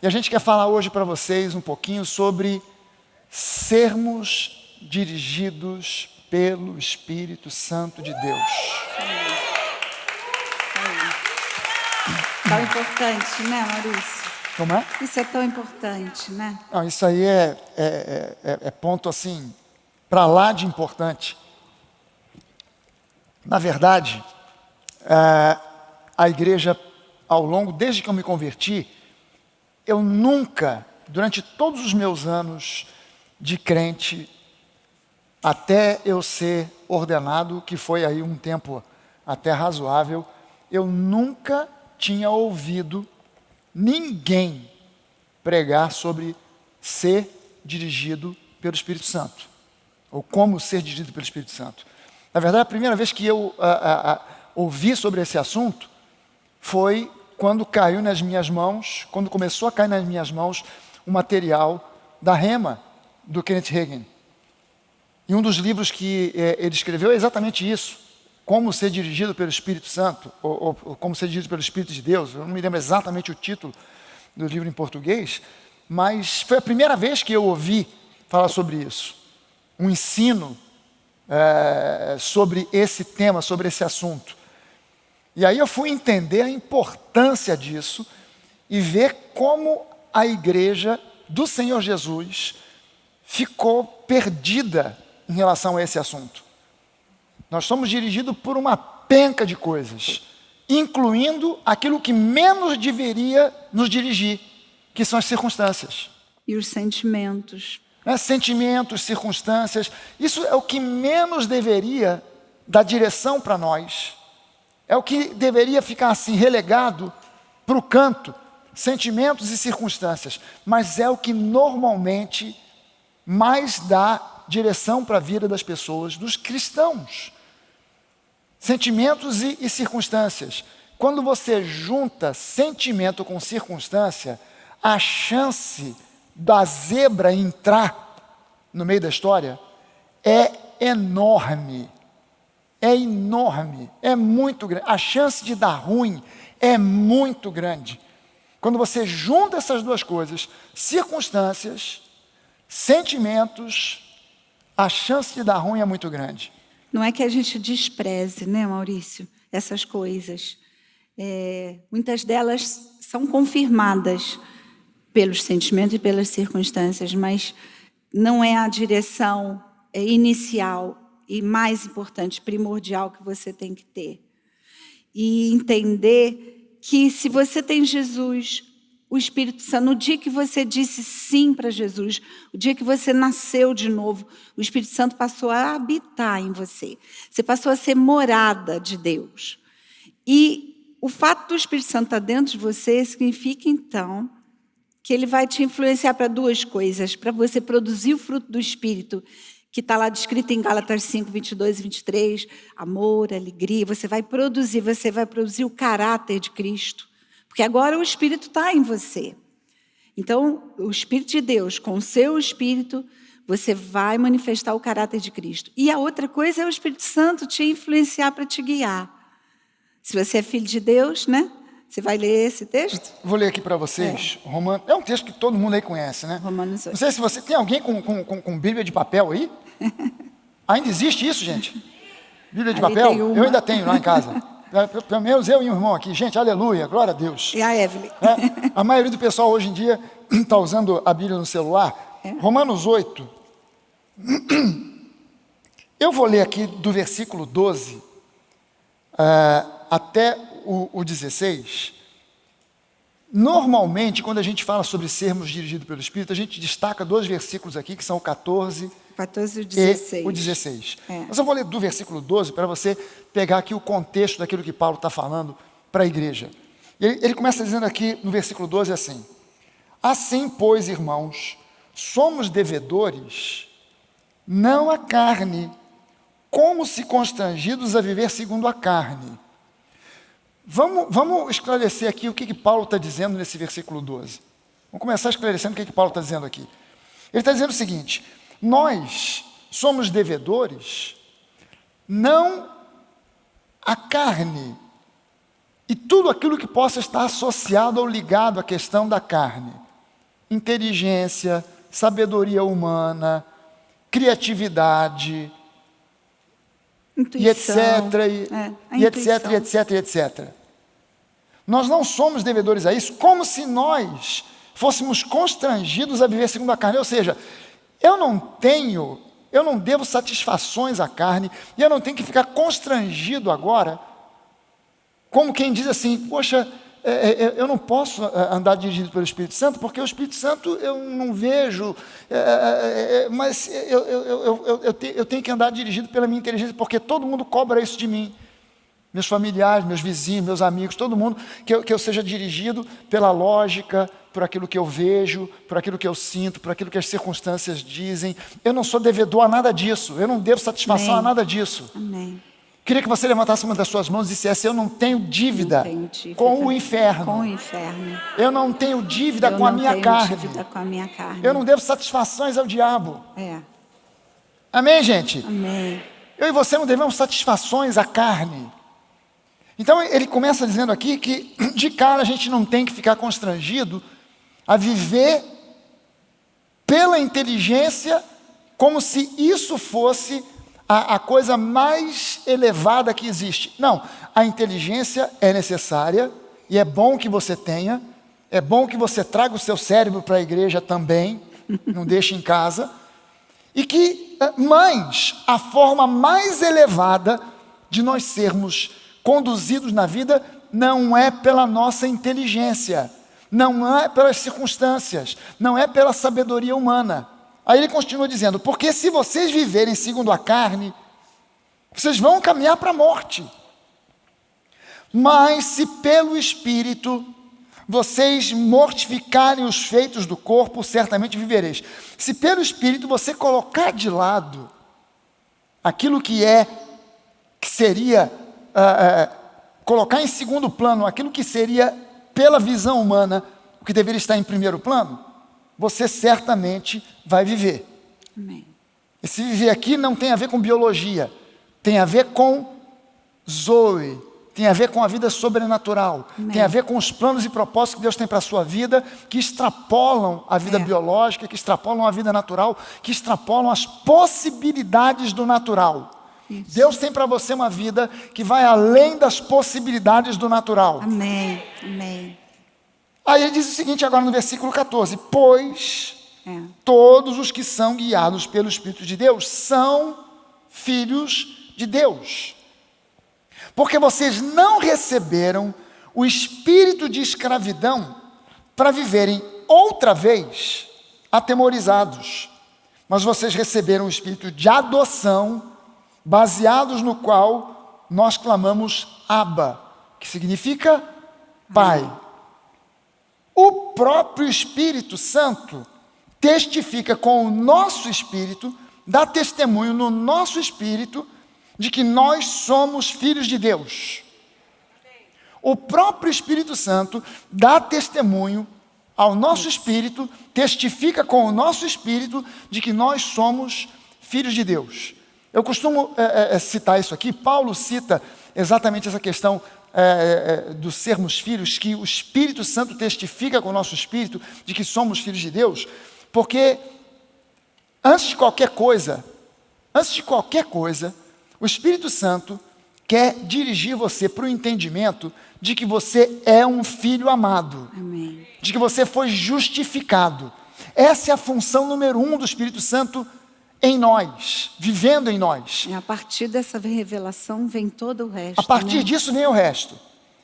E a gente quer falar hoje para vocês um pouquinho sobre sermos dirigidos pelo Espírito Santo de Deus. Tão importante, né, Maurício? Como é? Isso é tão importante, né? Não, isso aí é ponto assim, para lá de importante. Na verdade, a igreja, desde que eu me converti, eu nunca, durante todos os meus anos de crente, até eu ser ordenado, que foi aí um tempo até razoável, eu nunca tinha ouvido ninguém pregar sobre ser dirigido pelo Espírito Santo, ou como ser dirigido pelo Espírito Santo. Na verdade, a primeira vez que eu ouvi sobre esse assunto foi quando caiu nas minhas mãos, quando começou a cair nas minhas mãos o material da Rema, do Kenneth Hagin. E um dos livros que ele escreveu é exatamente isso, como ser dirigido pelo Espírito Santo, ou como ser dirigido pelo Espírito de Deus. Eu não me lembro exatamente o título do livro em português, mas foi a primeira vez que eu ouvi falar sobre isso. Um ensino sobre esse tema, sobre esse assunto. E aí eu fui entender a importância disso e ver como a igreja do Senhor Jesus ficou perdida em relação a esse assunto. Nós somos dirigidos por uma penca de coisas, incluindo aquilo que menos deveria nos dirigir, que são as circunstâncias. E os sentimentos. Sentimentos, circunstâncias, isso é o que menos deveria dar direção para nós. É o que deveria ficar assim, relegado para o canto, sentimentos e circunstâncias. Mas é o que normalmente mais dá direção para a vida das pessoas, dos cristãos. Sentimentos e circunstâncias. Quando você junta sentimento com circunstância, a chance da zebra entrar no meio da história é enorme. É enorme, é muito grande. A chance de dar ruim é muito grande. Quando você junta essas duas coisas, circunstâncias, sentimentos, a chance de dar ruim é muito grande. Não é que a gente despreze, né, Maurício, essas coisas. Muitas delas são confirmadas pelos sentimentos e pelas circunstâncias, mas não é a direção inicial e mais importante, primordial que você tem que ter. E entender que se você tem Jesus, o Espírito Santo, no dia que você disse sim para Jesus, o dia que você nasceu de novo, o Espírito Santo passou a habitar em você. Você passou a ser morada de Deus. E o fato do Espírito Santo estar dentro de você significa, então, que ele vai te influenciar para duas coisas, para você produzir o fruto do Espírito, que está lá descrito em Gálatas 5, 22 e 23, amor, alegria, você vai produzir o caráter de Cristo, porque agora o Espírito está em você. Então, o Espírito de Deus, com o seu Espírito, você vai manifestar o caráter de Cristo. E a outra coisa é o Espírito Santo te influenciar para te guiar. Se você é filho de Deus, né? Você vai ler esse texto? Vou ler aqui para vocês. Romanos, é um texto que todo mundo aí conhece, né? Romanos 8. Não sei se você... Tem alguém com Bíblia de papel aí? Ainda existe isso, gente? Bíblia de papel? Eu ainda tenho lá em casa. Pelo menos eu e um irmão aqui. Gente, aleluia, glória a Deus. E a Evelyn? A maioria do pessoal hoje em dia está usando a Bíblia no celular. Romanos 8. Eu vou ler aqui do versículo 12 até o 16. Normalmente, quando a gente fala sobre sermos dirigidos pelo Espírito, a gente destaca dois versículos aqui, que são o 14 e o 16. E o 16. Mas eu vou ler do versículo 12 para você pegar aqui o contexto daquilo que Paulo está falando para a igreja. Ele começa dizendo aqui no versículo 12 assim: assim, pois, irmãos, somos devedores, não à carne, como se constrangidos a viver segundo a carne. Vamos esclarecer aqui o que Paulo está dizendo nesse versículo 12. Vamos começar esclarecendo o que Paulo está dizendo aqui. Ele está dizendo o seguinte: nós somos devedores, não à carne, e tudo aquilo que possa estar associado ou ligado à questão da carne. inteligência, sabedoria humana, criatividade, Intuição. e etc. Nós não somos devedores a isso, como se nós fôssemos constrangidos a viver segundo a carne. Ou seja, eu não devo satisfações à carne, e eu não tenho que ficar constrangido agora, como quem diz assim, poxa, eu não posso andar dirigido pelo Espírito Santo, porque o Espírito Santo eu não vejo, mas eu tenho que andar dirigido pela minha inteligência, porque todo mundo cobra isso de mim. Meus familiares, meus vizinhos, meus amigos, todo mundo, que eu seja dirigido pela lógica, por aquilo que eu vejo, por aquilo que eu sinto, por aquilo que as circunstâncias dizem. Eu não sou devedor a nada disso, eu não devo satisfação a nada disso. Amém. Queria que você levantasse uma das suas mãos e dissesse: eu não tenho dívida, com o inferno. Com o inferno. Eu não tenho dívida com a minha carne. Dívida com a minha carne. Eu não devo satisfações ao diabo. É. Amém, gente? Amém. Eu e você não devemos satisfações à carne. Então ele começa dizendo aqui que de cara a gente não tem que ficar constrangido a viver pela inteligência, como se isso fosse a coisa mais elevada que existe. Não, a inteligência é necessária e é bom que você tenha, é bom que você traga o seu cérebro para a igreja também, não deixe em casa, mas a forma mais elevada de nós sermos conduzidos na vida não é pela nossa inteligência, não é pelas circunstâncias, não é pela sabedoria humana. Aí ele continua dizendo, porque se vocês viverem segundo a carne, vocês vão caminhar para a morte. Mas se pelo Espírito vocês mortificarem os feitos do corpo, certamente vivereis. Se pelo Espírito você colocar de lado aquilo que seria, colocar em segundo plano aquilo que seria, pela visão humana, o que deveria estar em primeiro plano, você certamente vai viver. Amém. Esse viver aqui não tem a ver com biologia, tem a ver com Zoe, tem a ver com a vida sobrenatural, Amém. Tem a ver com os planos e propósitos que Deus tem para a sua vida, que extrapolam a vida biológica, que extrapolam a vida natural, que extrapolam as possibilidades do natural. Isso. Deus tem para você uma vida que vai além das possibilidades do natural. Amém. Amém. Aí ele diz o seguinte agora no versículo 14, pois todos os que são guiados pelo Espírito de Deus são filhos de Deus. Porque vocês não receberam o espírito de escravidão para viverem outra vez atemorizados, mas vocês receberam o espírito de adoção, baseados no qual nós clamamos Abba, que significa Pai. O próprio Espírito Santo testifica com o nosso espírito, dá testemunho no nosso espírito de que nós somos filhos de Deus. O próprio Espírito Santo dá testemunho ao nosso espírito, testifica com o nosso espírito de que nós somos filhos de Deus. Eu costumo citar isso aqui. Paulo cita exatamente essa questão dos sermos filhos, que o Espírito Santo testifica com o nosso espírito de que somos filhos de Deus, porque antes de qualquer coisa, o Espírito Santo quer dirigir você para o entendimento de que você é um filho amado. Amém. De que você foi justificado. Essa é a função número 1 do Espírito Santo em nós, vivendo em nós. E a partir dessa revelação vem todo o resto. A partir disso vem o resto.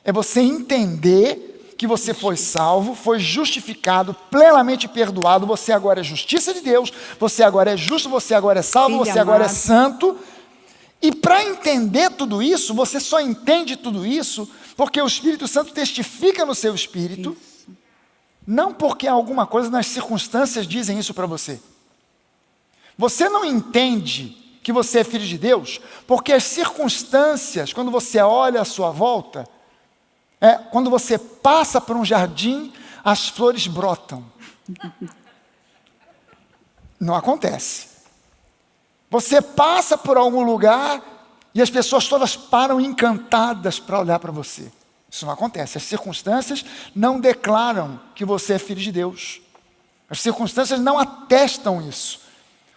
É você entender que você foi salvo, foi justificado, plenamente perdoado, você agora é justiça de Deus, você agora é justo, você agora é salvo, Filho você agora é amado. santo. E para entender tudo isso, você só entende tudo isso porque o Espírito Santo testifica no seu espírito, não porque alguma coisa nas circunstâncias dizem isso para você. Você não entende que você é filho de Deus porque as circunstâncias, quando você olha à sua volta, quando você passa por um jardim, as flores brotam. Não acontece. Você passa por algum lugar e as pessoas todas param encantadas para olhar para você. Isso não acontece. As circunstâncias não declaram que você é filho de Deus. As circunstâncias não atestam isso.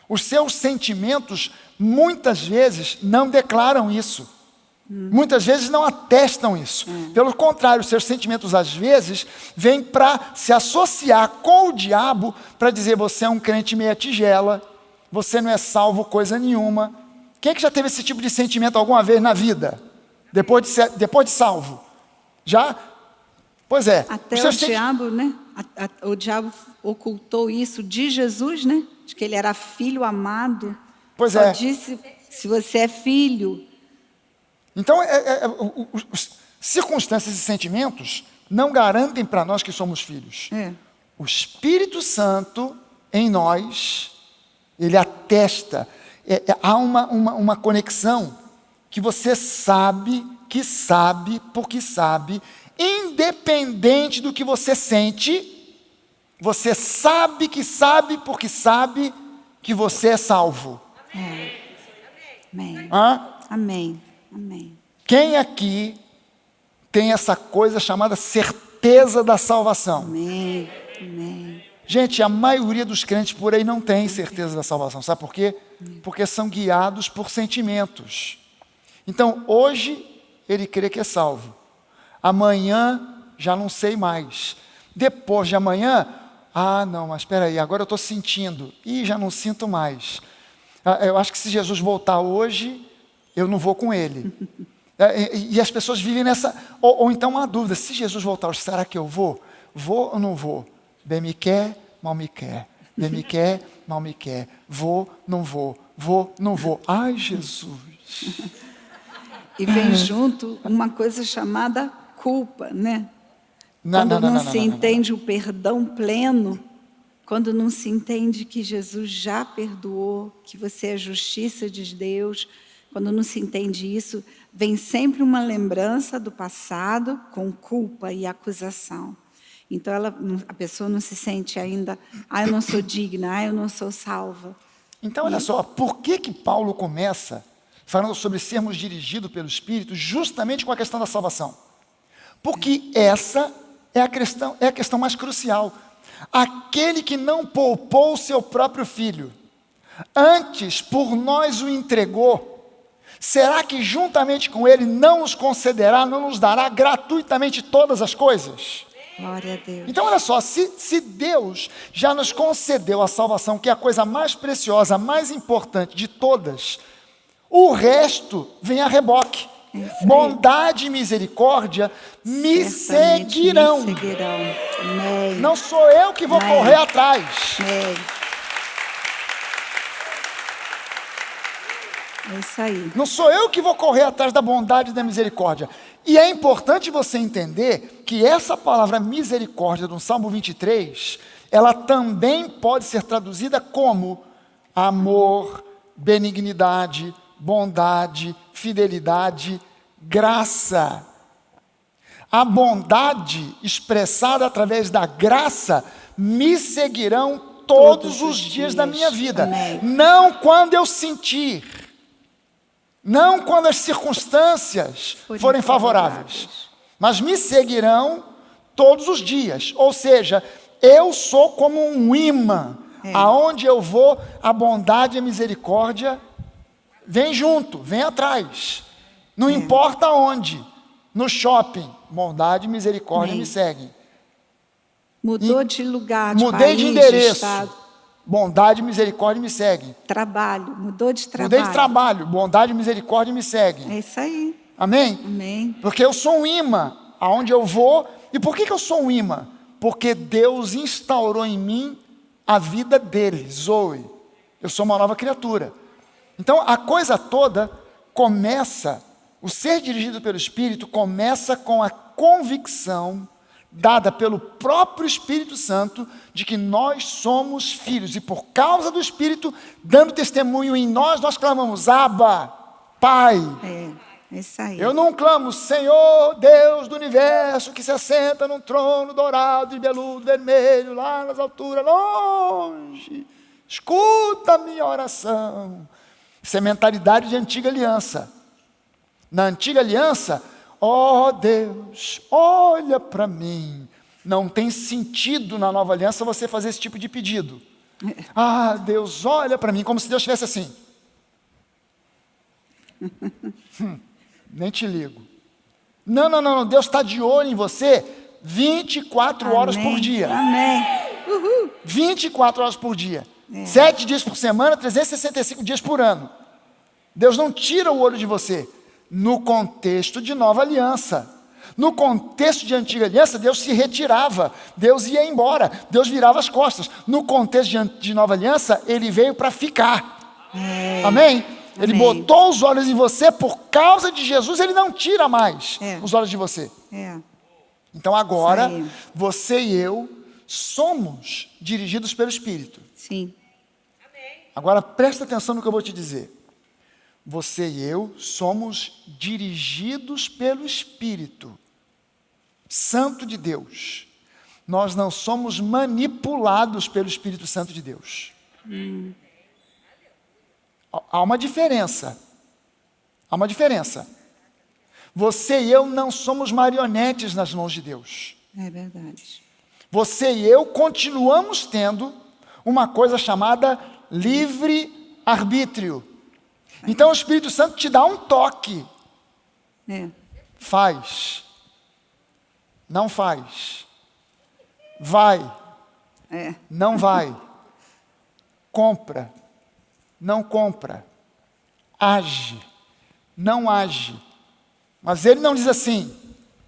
Os seus sentimentos, muitas vezes, não declaram isso. Muitas vezes não atestam isso. Pelo contrário, os seus sentimentos, às vezes, vêm para se associar com o diabo para dizer: você é um crente meia tigela, você não é salvo coisa nenhuma. Quem é que já teve esse tipo de sentimento alguma vez na vida? Depois de salvo? Já? Pois é. Até o diabo, né? O diabo ocultou isso de Jesus, né? De que ele era filho amado. Pois Só é. disse: se você é filho. Então, circunstâncias e sentimentos não garantem para nós que somos filhos. O Espírito Santo em nós, ele atesta. Há uma conexão que você sabe, porque sabe, independente do que você sente, você sabe, porque sabe que você é salvo. Amém. Hã? Amém. Amém. Quem aqui tem essa coisa chamada certeza da salvação? Amém. Amém. Gente, a maioria dos crentes por aí não tem certeza da salvação. Sabe por quê? Porque são guiados por sentimentos. Então, hoje, ele crê que é salvo. Amanhã, já não sei mais. Depois de amanhã, não, mas espera aí, agora eu estou sentindo. Já não sinto mais. Eu acho que se Jesus voltar hoje, eu não vou com ele. E as pessoas vivem nessa... Ou então uma dúvida: se Jesus voltar hoje, será que eu vou? Vou ou não vou? Bem me quer, mal me quer. Bem me quer, mal me quer. Vou, não vou. Vou, não vou. Ai, Jesus. E vem junto uma coisa chamada culpa, né? Quando não se entende o perdão pleno, quando não se entende que Jesus já perdoou, que você é justiça de Deus, quando não se entende isso, vem sempre uma lembrança do passado com culpa e acusação. Então, a pessoa não se sente ainda: eu não sou digna, eu não sou salva. Então, olha só, por que Paulo começa falando sobre sermos dirigidos pelo Espírito justamente com a questão da salvação? Porque essa é a questão mais crucial. Aquele que não poupou o seu próprio filho, antes por nós o entregou, será que juntamente com ele não nos concederá, não nos dará gratuitamente todas as coisas? Glória a Deus. Então, olha só, se Deus já nos concedeu a salvação, que é a coisa mais preciosa, mais importante de todas, o resto vem a reboque. Bondade e misericórdia me seguirão. Amém. Não sou eu que vou correr atrás. Amém. É isso aí. Não sou eu que vou correr atrás da bondade e da misericórdia. E é importante você entender que essa palavra misericórdia do Salmo 23, ela também pode ser traduzida como amor, benignidade, bondade, fidelidade, graça. A bondade expressada através da graça me seguirão todos os dias da minha vida. Amém. Não quando eu sentir, não quando as circunstâncias forem favoráveis, mas me seguirão todos os dias. Ou seja, eu sou como um imã. Aonde eu vou, a bondade e a misericórdia vem junto, vem atrás. Não importa onde. No shopping, bondade e misericórdia me seguem. Mudou de lugar, de Mudei país, de endereço. de estado. Bondade e misericórdia me seguem. Trabalho, mudou de trabalho. Mudei de trabalho, bondade e misericórdia me seguem. É isso aí. Amém? Amém. Porque eu sou um imã, aonde eu vou. E por que eu sou um imã? Porque Deus instaurou em mim a vida dele, Zoe. Eu sou uma nova criatura. Então a coisa toda começa, o ser dirigido pelo Espírito começa com a convicção dada pelo próprio Espírito Santo de que nós somos filhos. E por causa do Espírito dando testemunho em nós, nós clamamos: Abba, Pai. É isso aí. Eu não clamo: Senhor Deus do universo, que se assenta num trono dourado e veludo vermelho, lá nas alturas, longe. Escuta a minha oração. Isso é mentalidade de antiga aliança. Na antiga aliança, ó Deus, olha para mim. Não tem sentido na nova aliança você fazer esse tipo de pedido. Ah, Deus olha para mim como se Deus estivesse assim. Nem te ligo. Não. Deus está de olho em você 24 horas por dia. Amém. 24 horas por dia. 7 dias por semana, 365 dias por ano. Deus não tira o olho de você. No contexto de nova aliança. No contexto de antiga aliança, Deus se retirava. Deus ia embora. Deus virava as costas. No contexto de nova aliança, Ele veio para ficar. Amém? Ele botou os olhos em você por causa de Jesus. Ele não tira mais os olhos de você. Então agora, você e eu somos dirigidos pelo Espírito. Sim. Agora presta atenção no que eu vou te dizer. Você e eu somos dirigidos pelo Espírito Santo de Deus. Nós não somos manipulados pelo Espírito Santo de Deus. Há uma diferença. Há uma diferença. Você e eu não somos marionetes nas mãos de Deus. É verdade. Você e eu continuamos tendo uma coisa chamada livre-arbítrio. Então o Espírito Santo te dá um toque. Faz. Não faz. Vai. Não vai. Compra. Não compra. Age. Não age. Mas ele não diz assim,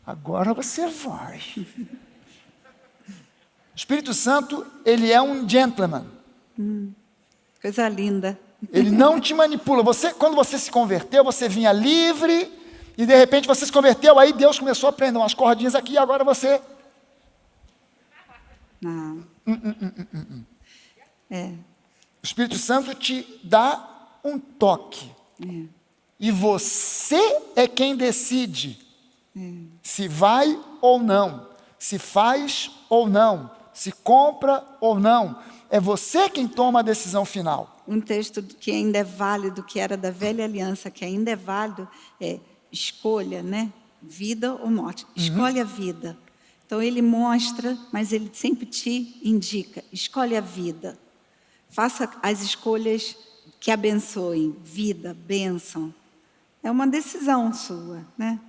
agora você vai. O Espírito Santo, ele é um gentleman. Coisa linda. Ele não te manipula. Quando você se converteu, você vinha livre, e de repente você se converteu, aí Deus começou a prender umas cordinhas aqui, e agora você... Não. O Espírito Santo te dá um toque. E você é quem decide se vai ou não, se faz ou não, se compra ou não. É você quem toma a decisão final. Um texto que ainda é válido, que era da velha aliança, que ainda é válido, é escolha, né? Vida ou morte. Escolhe a vida. Então ele mostra, mas ele sempre te indica, escolhe a vida. Faça as escolhas que abençoem, vida, bênção. É uma decisão sua, né?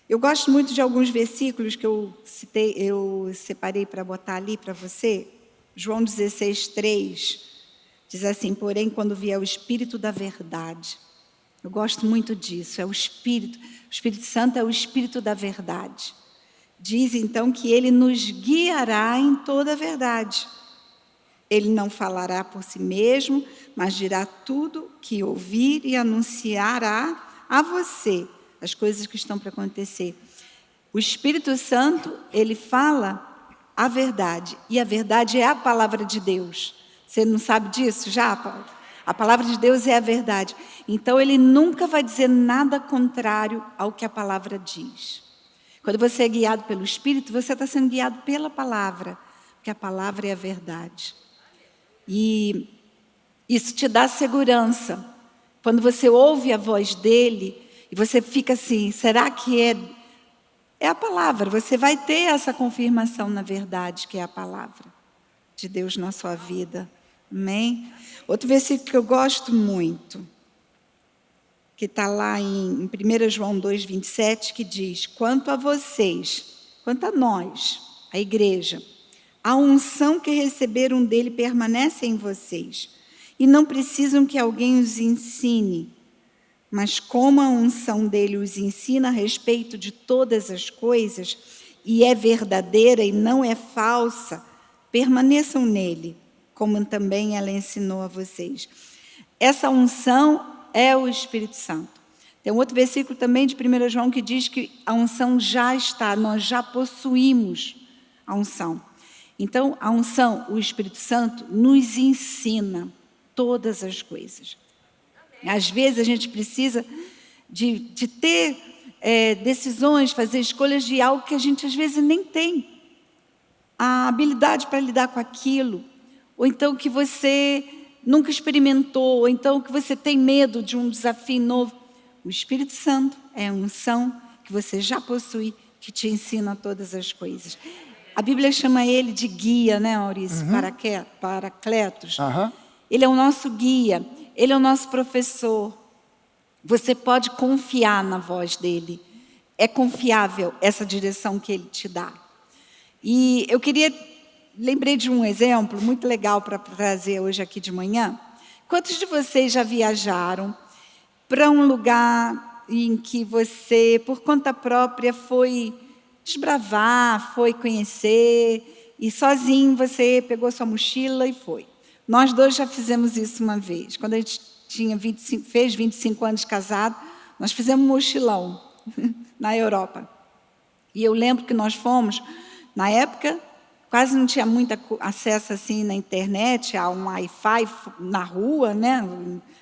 Eu gosto muito de alguns versículos que eu separei para botar ali para você. João 16:3 diz assim, porém, quando vier o Espírito da verdade. Eu gosto muito disso, é o Espírito Santo é o Espírito da verdade. Diz então que ele nos guiará em toda a verdade. Ele não falará por si mesmo, mas dirá tudo que ouvir e anunciará a você as coisas que estão para acontecer. O Espírito Santo, ele fala a verdade, e a verdade é a palavra de Deus. Você não sabe disso já, Paulo? A palavra de Deus é a verdade. Então, ele nunca vai dizer nada contrário ao que a palavra diz. Quando você é guiado pelo Espírito, você está sendo guiado pela palavra, porque a palavra é a verdade. E isso te dá segurança. Quando você ouve a voz dele, e você fica assim, será que é a palavra? Você vai ter essa confirmação na verdade, que é a palavra de Deus na sua vida. Amém? Outro versículo que eu gosto muito, que está lá em 1 João 2,27, que diz, quanto a vocês, quanto a nós, a igreja, a unção que receberam dele permanece em vocês, e não precisam que alguém os ensine, mas como a unção dele os ensina a respeito de todas as coisas, e é verdadeira e não é falsa, permaneçam nele, como também ela ensinou a vocês. Essa unção é o Espírito Santo. Tem um outro versículo também de 1 João que diz que a unção já está, nós já possuímos a unção. Então, a unção, o Espírito Santo, nos ensina todas as coisas. Às vezes a gente precisa de ter decisões, fazer escolhas de algo que a gente às vezes nem tem a habilidade para lidar com aquilo, ou então que você nunca experimentou, ou então que você tem medo de um desafio novo. O Espírito Santo é a unção que você já possui, que te ensina todas as coisas. A Bíblia chama ele de guia, né, Maurício? Paracletos. Aham. Ele é o nosso guia, ele é o nosso professor. Você pode confiar na voz dele. É confiável essa direção que ele te dá. E eu lembrei de um exemplo muito legal para trazer hoje aqui de manhã. Quantos de vocês já viajaram para um lugar em que você, por conta própria, foi desbravar, foi conhecer, e sozinho você pegou sua mochila e foi? Nós dois já fizemos isso uma vez. Quando a gente fez 25 anos de casado, nós fizemos um mochilão na Europa. E eu lembro que nós fomos, na época, quase não tinha muito acesso assim na internet, a um Wi-Fi na rua, né?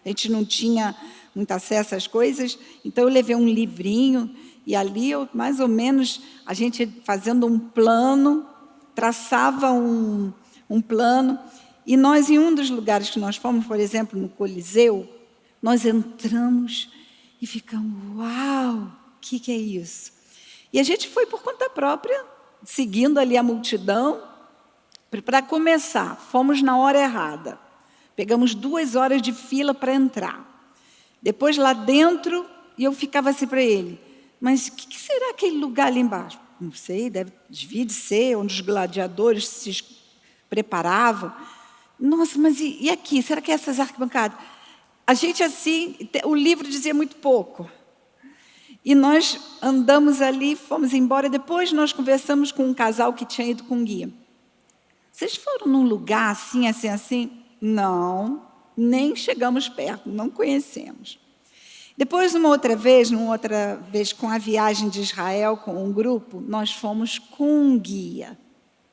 A gente não tinha muito acesso às coisas, então eu levei um livrinho, e ali, mais ou menos, a gente fazendo um plano, traçava um plano, e nós, em um dos lugares que nós fomos, por exemplo, no Coliseu, nós entramos e ficamos, uau, o que é isso? E a gente foi por conta própria, seguindo ali a multidão. Para começar, fomos na hora errada. Pegamos 2 horas de fila para entrar. Depois, lá dentro, e eu ficava assim para ele, mas o que será aquele lugar ali embaixo? Não sei, devia de ser onde os gladiadores se preparavam. Nossa, mas e aqui? Será que é essas arquibancadas? A gente assim, o livro dizia muito pouco. E nós andamos ali, fomos embora. Depois nós conversamos com um casal que tinha ido com guia. Vocês foram num lugar assim, assim, assim? Não, nem chegamos perto, não conhecemos. Depois, numa outra vez com a viagem de Israel, com um grupo, nós fomos com um guia.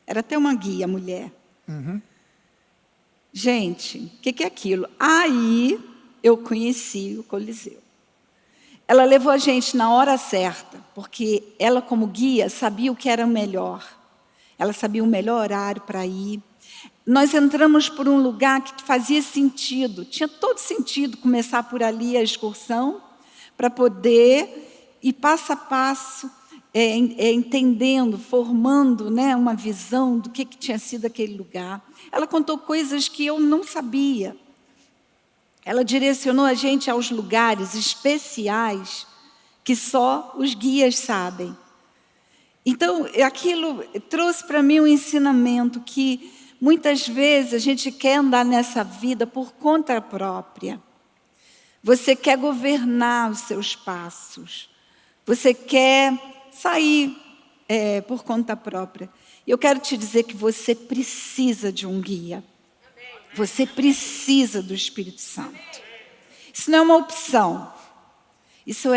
Era até uma guia, mulher. Uhum. Gente, o que é aquilo? Aí eu conheci o Coliseu. Ela levou a gente na hora certa, porque ela, como guia, sabia o que era o melhor. Ela sabia o melhor horário para ir. Nós entramos por um lugar que fazia sentido, tinha todo sentido começar por ali a excursão, para poder ir passo a passo, entendendo, formando, né, uma visão do que tinha sido aquele lugar. Ela contou coisas que eu não sabia. Ela direcionou a gente aos lugares especiais que só os guias sabem. Então, aquilo trouxe para mim um ensinamento que muitas vezes a gente quer andar nessa vida por conta própria. Você quer governar os seus passos. Você quer sair por conta própria. Eu quero te dizer que você precisa de um guia. Você precisa do Espírito Santo. Isso não é uma opção. Isso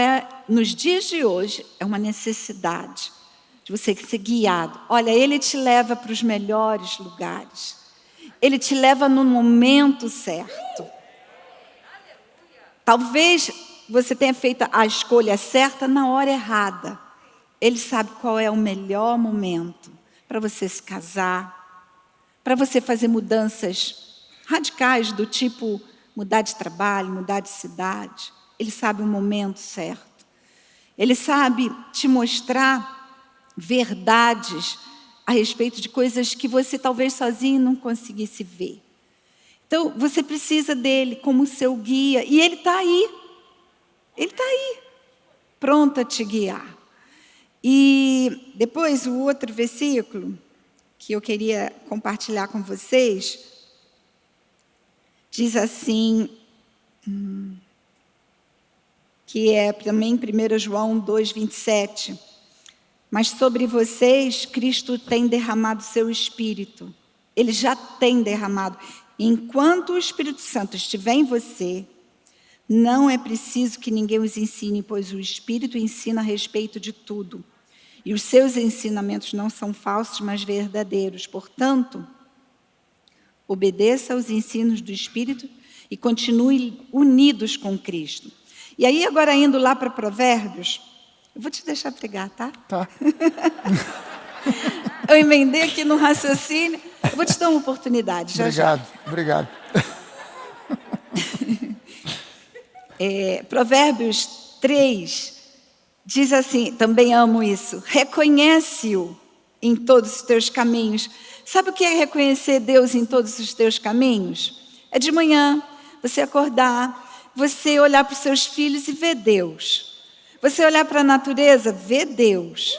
nos dias de hoje, é uma necessidade de você ser guiado. Olha, Ele te leva para os melhores lugares. Ele te leva no momento certo. Talvez você tenha feito a escolha certa na hora errada. Ele sabe qual é o melhor momento para você se casar, para você fazer mudanças radicais do tipo mudar de trabalho, mudar de cidade. Ele sabe o momento certo. Ele sabe te mostrar verdades a respeito de coisas que você talvez sozinho não conseguisse ver. Então, você precisa dele como seu guia. E ele está aí. Ele está aí, pronto a te guiar. E depois, o outro versículo que eu queria compartilhar com vocês, diz assim, que é também 1 João 2:27. Mas sobre vocês, Cristo tem derramado seu Espírito. Ele já tem derramado. Enquanto o Espírito Santo estiver em você, não é preciso que ninguém os ensine, pois o Espírito ensina a respeito de tudo. E os seus ensinamentos não são falsos, mas verdadeiros. Portanto, obedeça aos ensinos do Espírito e continue unidos com Cristo. E aí, agora indo lá para Provérbios, eu vou te deixar pregar, tá? Tá. Eu emendei aqui no raciocínio. Eu vou te dar uma oportunidade. Obrigado. Provérbios 3 diz assim, também amo isso. Reconhece-o em todos os teus caminhos. Sabe o que é reconhecer Deus em todos os teus caminhos? É de manhã, você acordar, você olhar para os seus filhos e ver Deus. Você olhar para a natureza, ver Deus.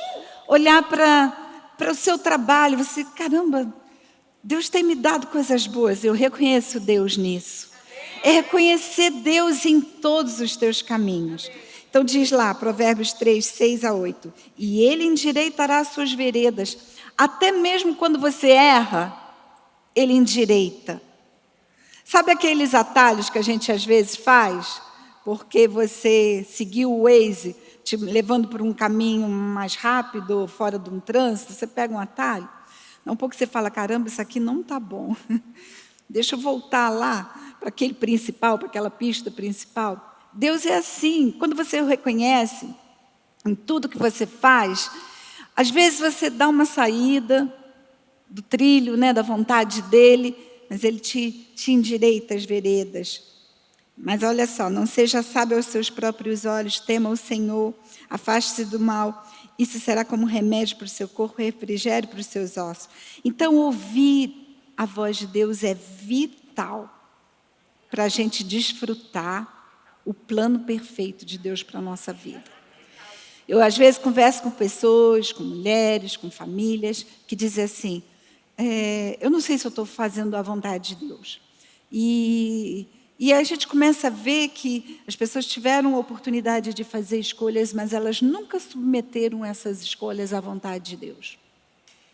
Olhar para o seu trabalho, você, caramba, Deus tem me dado coisas boas, eu reconheço Deus nisso. É reconhecer Deus em todos os teus caminhos. Então diz lá, Provérbios 3, 6 a 8. E Ele endireitará as suas veredas. Até mesmo quando você erra, Ele endireita. Sabe aqueles atalhos que a gente às vezes faz? Porque você seguiu o Waze, te levando por um caminho mais rápido, fora de um trânsito, você pega um atalho. Um pouco você fala, caramba, isso aqui não está bom. Deixa eu voltar lá para aquele principal, para aquela pista principal. Deus é assim, quando você o reconhece em tudo que você faz, às vezes você dá uma saída do trilho, né, da vontade dele, mas ele te endireita as veredas. Mas olha só, não seja sábio aos seus próprios olhos, tema o Senhor, afaste-se do mal, isso será como remédio para o seu corpo, refrigério para os seus ossos. Então ouvir a voz de Deus é vital para a gente desfrutar o plano perfeito de Deus para a nossa vida. Eu, às vezes, converso com pessoas, com mulheres, com famílias, que dizem assim, eu não sei se eu estou fazendo a vontade de Deus. E a gente começa a ver que as pessoas tiveram a oportunidade de fazer escolhas, mas elas nunca submeteram essas escolhas à vontade de Deus,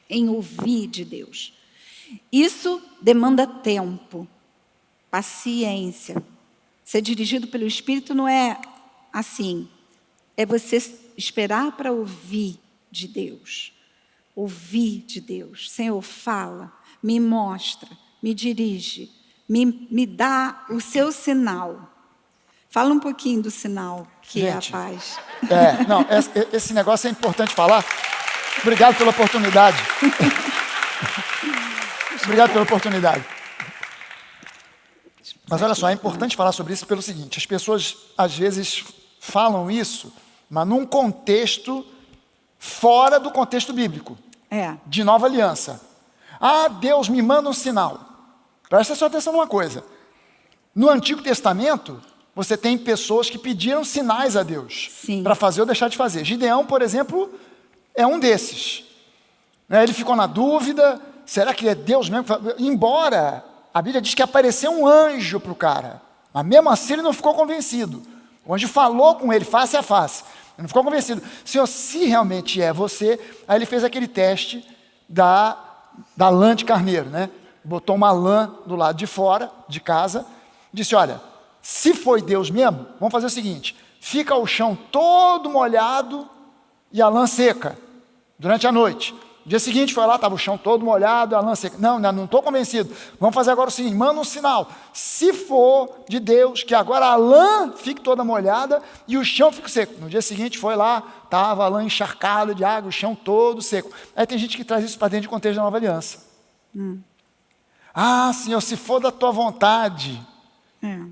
em ouvir de Deus. Isso demanda tempo, paciência. Ser dirigido pelo Espírito não é assim. É você esperar para ouvir de Deus. Ouvir de Deus. Senhor, fala, me mostra, me dirige, me dá o seu sinal. Fala um pouquinho do sinal, que Gente, é a paz. Não, esse negócio é importante falar. Obrigado pela oportunidade. Obrigado pela oportunidade. Mas olha só, é importante falar sobre isso pelo seguinte, as pessoas às vezes falam isso, mas num contexto fora do contexto bíblico, de nova aliança. Ah, Deus me manda um sinal. Presta sua atenção numa coisa. No Antigo Testamento, você tem pessoas que pediram sinais a Deus para fazer ou deixar de fazer. Gideão, por exemplo, é um desses. Ele ficou na dúvida, será que é Deus mesmo? Embora a Bíblia diz que apareceu um anjo para o cara, mas mesmo assim ele não ficou convencido. O anjo falou com ele face a face, ele não ficou convencido. Senhor, se realmente é você, aí ele fez aquele teste da lã de carneiro, né? Botou uma lã do lado de fora, de casa, disse, olha, se foi Deus mesmo, vamos fazer o seguinte, fica o chão todo molhado e a lã seca, durante a noite. No dia seguinte foi lá, estava o chão todo molhado, a lã seca. Não estou convencido. Vamos fazer agora o seguinte, manda um sinal. Se for de Deus, que agora a lã fique toda molhada e o chão fique seco. No dia seguinte foi lá, estava a lã encharcada de água, o chão todo seco. Aí tem gente que traz isso para dentro de contexto da nova aliança. Ah, Senhor, se for da tua vontade,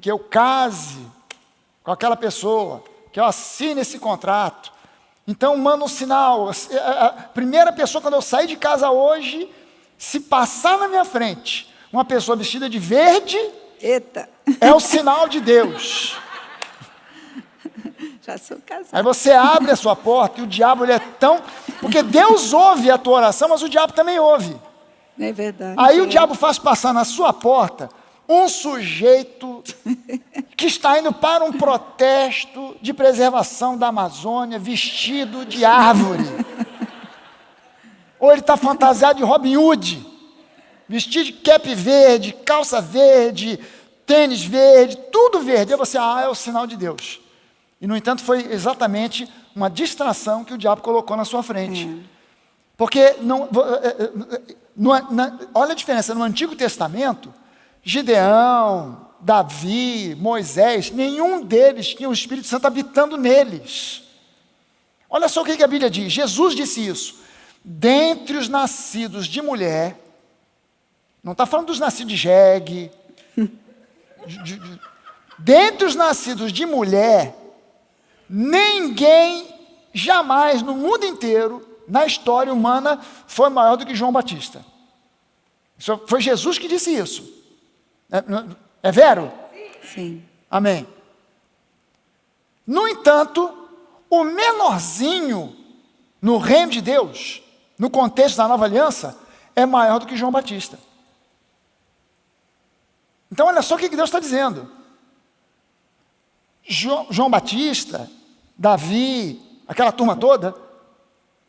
que eu case com aquela pessoa, que eu assine esse contrato, então manda um sinal. A primeira pessoa, quando eu sair de casa hoje, se passar na minha frente uma pessoa vestida de verde, eita, é o sinal de Deus. Já sou casada. Aí você abre a sua porta e o diabo, ele é tão... Porque Deus ouve a tua oração, mas o diabo também ouve. É verdade. Aí o diabo faz passar na sua porta um sujeito que está indo para um protesto de preservação da Amazônia, vestido de árvore. Ou ele está fantasiado de Robin Hood, vestido de cap verde, calça verde, tênis verde, tudo verde. Aí você, é o sinal de Deus. E, no entanto, foi exatamente uma distração que o diabo colocou na sua frente. Porque, olha a diferença, no Antigo Testamento, Gideão, Davi, Moisés, nenhum deles tinha o Espírito Santo habitando neles. Olha só o que a Bíblia diz, Jesus disse isso, dentre os nascidos de mulher, não está falando dos nascidos de jegue, dentre os nascidos de mulher, ninguém jamais no mundo inteiro na história humana, foi maior do que João Batista. Foi Jesus que disse isso. É vero? Sim. Amém. No entanto, o menorzinho no reino de Deus, no contexto da nova aliança, é maior do que João Batista. Então olha só o que Deus está dizendo. João Batista, Davi, aquela turma toda,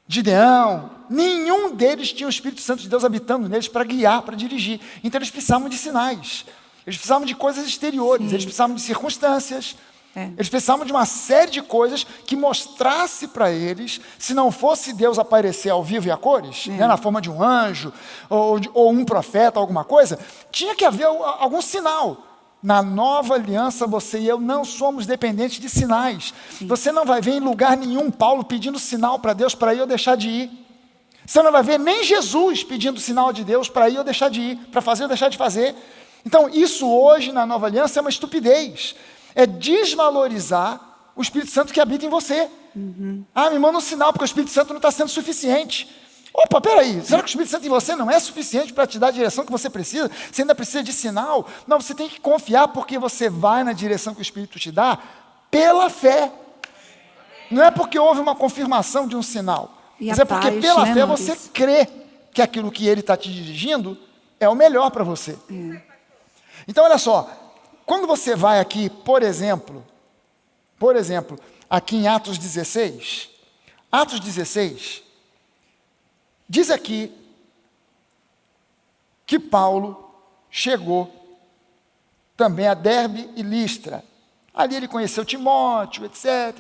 Gideão, nenhum deles tinha o Espírito Santo de Deus habitando neles para guiar, para dirigir. Então eles precisavam de sinais, eles precisavam de coisas exteriores, eles precisavam de circunstâncias, eles precisavam de uma série de coisas que mostrasse para eles, se não fosse Deus aparecer ao vivo e a cores, né, na forma de um anjo, ou um profeta, alguma coisa, tinha que haver algum sinal. Na nova aliança, você e eu não somos dependentes de sinais. Sim. Você não vai ver em lugar nenhum Paulo pedindo sinal para Deus para ir ou deixar de ir. Você não vai ver nem Jesus pedindo sinal de Deus para ir ou deixar de ir, para fazer ou deixar de fazer. Então, isso hoje na nova aliança é uma estupidez. É desvalorizar o Espírito Santo que habita em você. Me manda um sinal porque o Espírito Santo não está sendo suficiente. Opa, peraí, será que o Espírito Santo em você não é suficiente para te dar a direção que você precisa? Você ainda precisa de sinal? Não, você tem que confiar porque você vai na direção que o Espírito te dá pela fé. Não é porque houve uma confirmação de um sinal, mas é porque pela fé você crê que aquilo que ele está te dirigindo é o melhor para você. Então olha só, quando você vai aqui, por exemplo, aqui em Atos 16, diz aqui que Paulo chegou também a Derbe e Listra. Ali ele conheceu Timóteo, etc.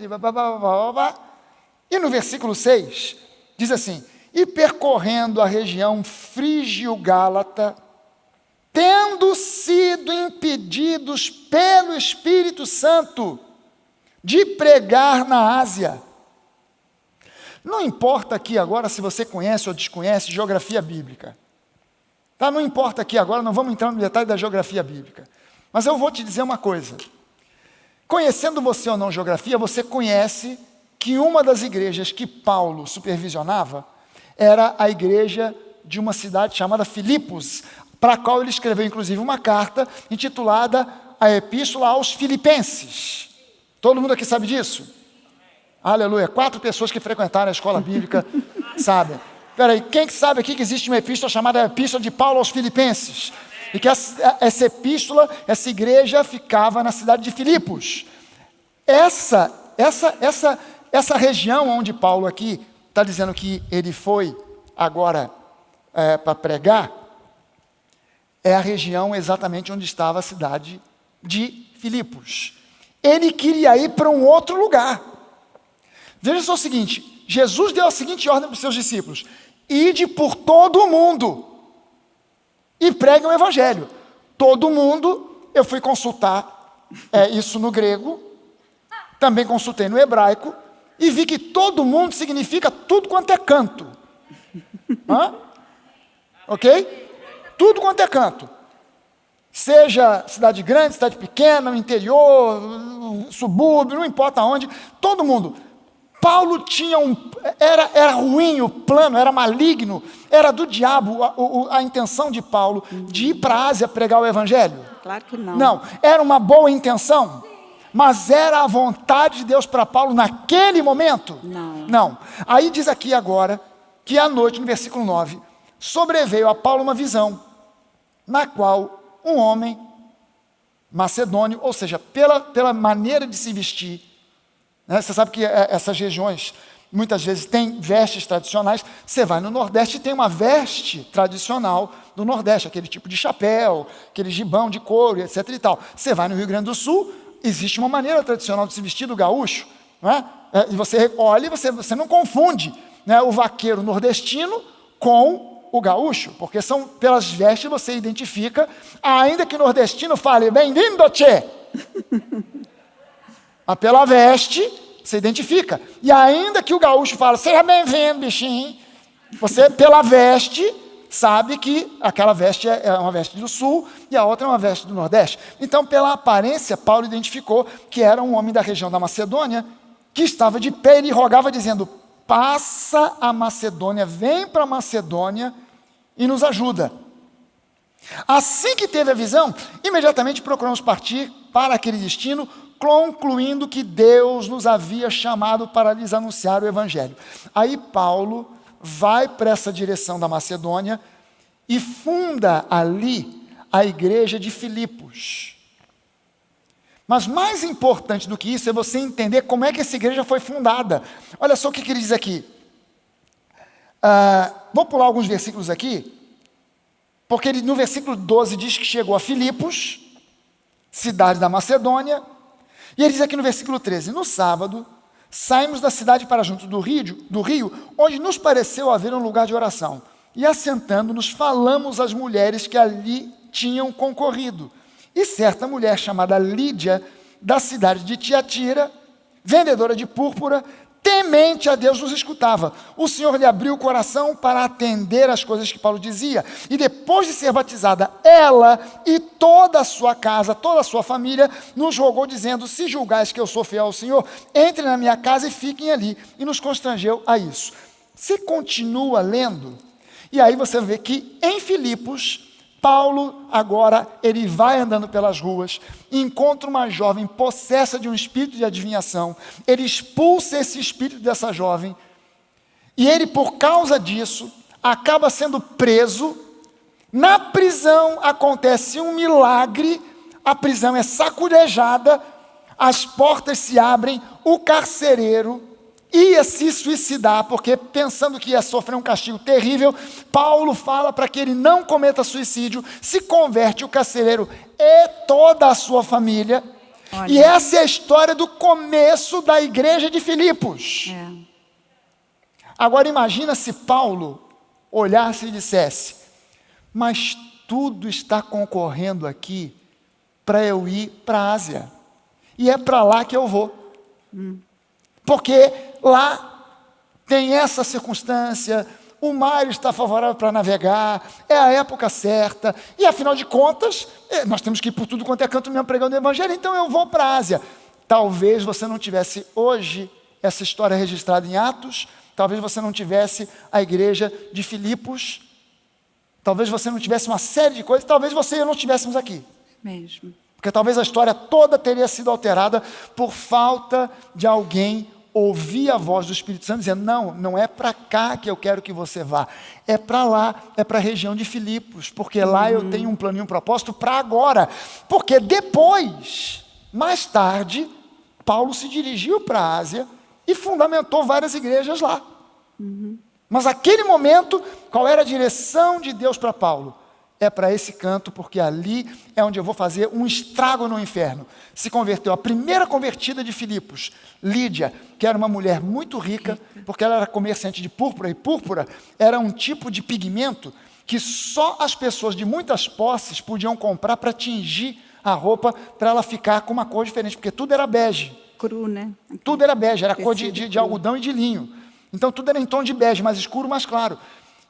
E no versículo 6, diz assim: e percorrendo a região frígio-gálata, tendo sido impedidos pelo Espírito Santo de pregar na Ásia. Não importa aqui agora se você conhece ou desconhece geografia bíblica. Tá? Não importa aqui agora, não vamos entrar no detalhe da geografia bíblica. Mas eu vou te dizer uma coisa. Conhecendo você ou não geografia, você conhece que uma das igrejas que Paulo supervisionava era a igreja de uma cidade chamada Filipos, para a qual ele escreveu inclusive uma carta intitulada a Epístola aos Filipenses. Todo mundo aqui sabe disso? Aleluia, 4 pessoas que frequentaram a escola bíblica sabem. Peraí, quem que sabe aqui que existe uma epístola chamada Epístola de Paulo aos Filipenses? E que essa epístola, essa igreja ficava na cidade de Filipos. Essa região onde Paulo aqui está dizendo que ele foi agora para pregar, é a região exatamente onde estava a cidade de Filipos. Ele queria ir para um outro lugar. Veja só o seguinte, Jesus deu a seguinte ordem para os seus discípulos: ide por todo o mundo e preguem o evangelho. Todo mundo, eu fui consultar isso no grego, também consultei no hebraico, e vi que todo mundo significa tudo quanto é canto. Ok? Tudo quanto é canto. Seja cidade grande, cidade pequena, interior, subúrbio, não importa onde, todo mundo. Paulo tinha era ruim o plano, era maligno, era do diabo a intenção de Paulo de ir para a Ásia pregar o evangelho? Claro que não. Não, era uma boa intenção, mas era a vontade de Deus para Paulo naquele momento? Não. Aí diz aqui agora, que à noite, no versículo 9, sobreveio a Paulo uma visão, na qual um homem macedônio, ou seja, pela maneira de se vestir, você sabe que essas regiões muitas vezes têm vestes tradicionais. Você vai no Nordeste e tem uma veste tradicional do Nordeste, aquele tipo de chapéu, aquele gibão de couro, etc. e tal. Você vai no Rio Grande do Sul, existe uma maneira tradicional de se vestir do gaúcho, não é? E você olha e você não confunde, né, o vaqueiro nordestino com o gaúcho, porque são pelas vestes você identifica, ainda que o nordestino fale bem-vindo, tchê. Mas pela veste, você identifica. E ainda que o gaúcho fale, seja bem-vindo, bichinho, você, pela veste, sabe que aquela veste é uma veste do sul e a outra é uma veste do nordeste. Então, pela aparência, Paulo identificou que era um homem da região da Macedônia que estava de pé e lhe rogava, dizendo: passa a Macedônia, vem para a Macedônia e nos ajuda. Assim que teve a visão, imediatamente procuramos partir para aquele destino, concluindo que Deus nos havia chamado para lhes anunciar o Evangelho. Aí Paulo vai para essa direção da Macedônia e funda ali a igreja de Filipos. Mas mais importante do que isso é você entender como é que essa igreja foi fundada. Olha só o que ele diz aqui. Vou pular alguns versículos aqui, porque ele, no versículo 12 diz que chegou a Filipos, cidade da Macedônia, e ele diz aqui no versículo 13, no sábado, saímos da cidade para junto do rio, onde nos pareceu haver um lugar de oração. E assentando-nos, falamos às mulheres que ali tinham concorrido. E certa mulher chamada Lídia, da cidade de Tiatira, vendedora de púrpura, temente a Deus, nos escutava. O Senhor lhe abriu o coração para atender às coisas que Paulo dizia. E depois de ser batizada, ela e toda a sua casa, toda a sua família, nos rogou dizendo, se julgais que eu sou fiel ao Senhor, entre na minha casa e fiquem ali. E nos constrangeu a isso. Você continua lendo, e aí você vê que em Filipos, Paulo agora, ele vai andando pelas ruas, encontra uma jovem possessa de um espírito de adivinhação, ele expulsa esse espírito dessa jovem, e ele, por causa disso, acaba sendo preso. Na prisão acontece um milagre, a prisão é sacudejada, as portas se abrem, o carcereiro ia se suicidar, porque pensando que ia sofrer um castigo terrível, Paulo fala para que ele não cometa suicídio, se converte o carcereiro e toda a sua família. Olha. E essa é a história do começo da igreja de Filipos. Agora imagina se Paulo olhasse e dissesse, mas tudo está concorrendo aqui para eu ir para a Ásia, e é para lá que eu vou. Porque lá tem essa circunstância, o mar está favorável para navegar, é a época certa, e afinal de contas, nós temos que ir por tudo quanto é canto mesmo pregando o Evangelho, então eu vou para a Ásia. Talvez você não tivesse hoje essa história registrada em Atos, talvez você não tivesse a igreja de Filipos, talvez você não tivesse uma série de coisas, talvez você e eu não estivéssemos aqui. Mesmo. Porque talvez a história toda teria sido alterada por falta de alguém ouvir a voz do Espírito Santo dizendo, não é para cá que eu quero que você vá, é para lá, é para a região de Filipos, porque lá eu tenho um plano e um propósito para agora, porque depois, mais tarde, Paulo se dirigiu para a Ásia e fundamentou várias igrejas lá. Mas naquele momento, qual era a direção de Deus para Paulo? É para esse canto, porque ali é onde eu vou fazer um estrago no inferno. Se converteu a primeira convertida de Filipos, Lídia, que era uma mulher muito rica, porque ela era comerciante de púrpura, e púrpura era um tipo de pigmento que só as pessoas de muitas posses podiam comprar para tingir a roupa, para ela ficar com uma cor diferente, porque tudo era bege. Cru, né? Tudo era bege, era cor de algodão e de linho. Então tudo era em tom de bege, mais escuro, mais claro.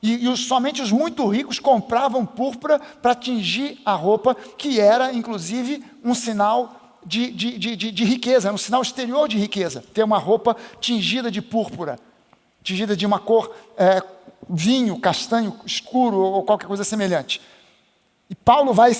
E somente os muito ricos compravam púrpura para tingir a roupa, que era, inclusive, um sinal de riqueza, um sinal exterior de riqueza. Ter uma roupa tingida de púrpura, tingida de uma cor vinho, castanho, escuro ou qualquer coisa semelhante. E Paulo vai,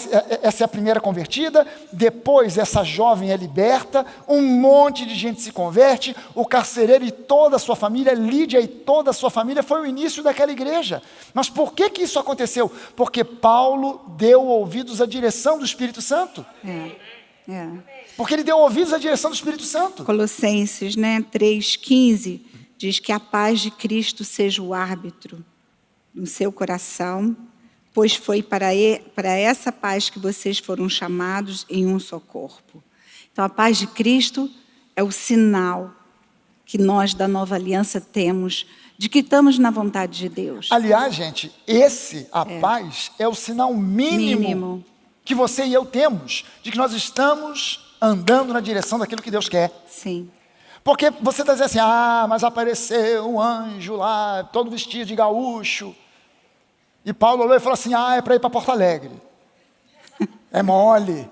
essa é a primeira convertida, depois essa jovem é liberta, um monte de gente se converte, o carcereiro e toda a sua família, Lídia e toda a sua família, foi o início daquela igreja. Mas por que isso aconteceu? Porque Paulo deu ouvidos à direção do Espírito Santo. Porque ele deu ouvidos à direção do Espírito Santo. Colossenses 3,15 diz que a paz de Cristo seja o árbitro no seu coração, pois foi para essa paz que vocês foram chamados em um só corpo. Então, a paz de Cristo é o sinal que nós da Nova Aliança temos de que estamos na vontade de Deus. Aliás, gente, a paz é o sinal mínimo que você e eu temos de que nós estamos andando na direção daquilo que Deus quer. Sim. Porque você está dizendo assim, mas apareceu um anjo lá, todo vestido de gaúcho. E Paulo olhou e falou assim, é para ir para Porto Alegre. É mole.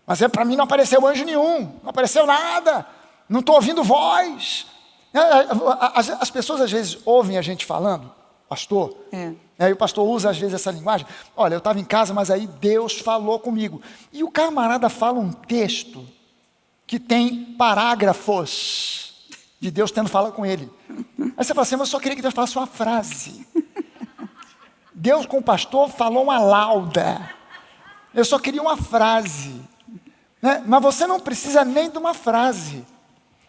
Mas para mim não apareceu anjo nenhum, não apareceu nada, não estou ouvindo voz. As pessoas às vezes ouvem a gente falando, pastor, e o pastor usa às vezes essa linguagem. Olha, eu estava em casa, mas aí Deus falou comigo. E o camarada fala um texto que tem parágrafos de Deus tendo falado com ele. Aí você fala assim, mas eu só queria que Deus falasse uma frase. Deus com o pastor falou uma lauda. Eu só queria uma frase. Né? Mas você não precisa nem de uma frase.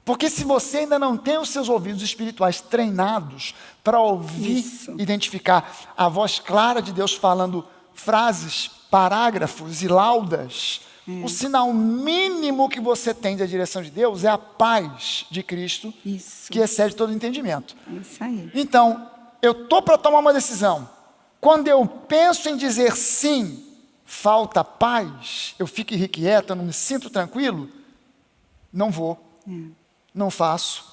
Porque se você ainda não tem os seus ouvidos espirituais treinados para ouvir, identificar a voz clara de Deus falando frases, parágrafos e laudas, o sinal mínimo que você tem da direção de Deus é a paz de Cristo, que excede todo entendimento. Isso aí. Então, eu estou para tomar uma decisão. Quando eu penso em dizer sim, falta paz, eu fico irrequieto, eu não me sinto tranquilo, não vou, não faço.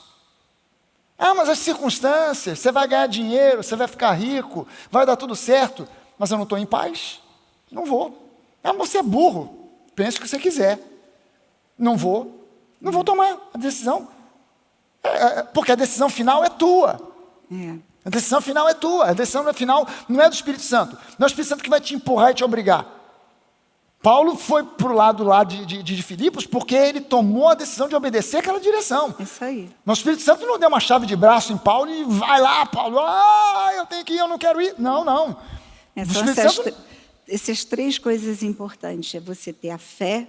Ah, mas as circunstâncias, você vai ganhar dinheiro, você vai ficar rico, vai dar tudo certo, mas eu não estou em paz, não vou. Ah, você é burro, pense o que você quiser, não vou tomar a decisão, porque a decisão final é tua. A decisão final é tua, a decisão final não é do Espírito Santo. Não é o Espírito Santo que vai te empurrar e te obrigar. Paulo foi para o lado lá de Filipos porque ele tomou a decisão de obedecer aquela direção. Isso aí. Mas o Espírito Santo não deu uma chave de braço em Paulo e vai lá, Paulo, eu tenho que ir, eu não quero ir. Não. São essas três coisas importantes. É você ter a fé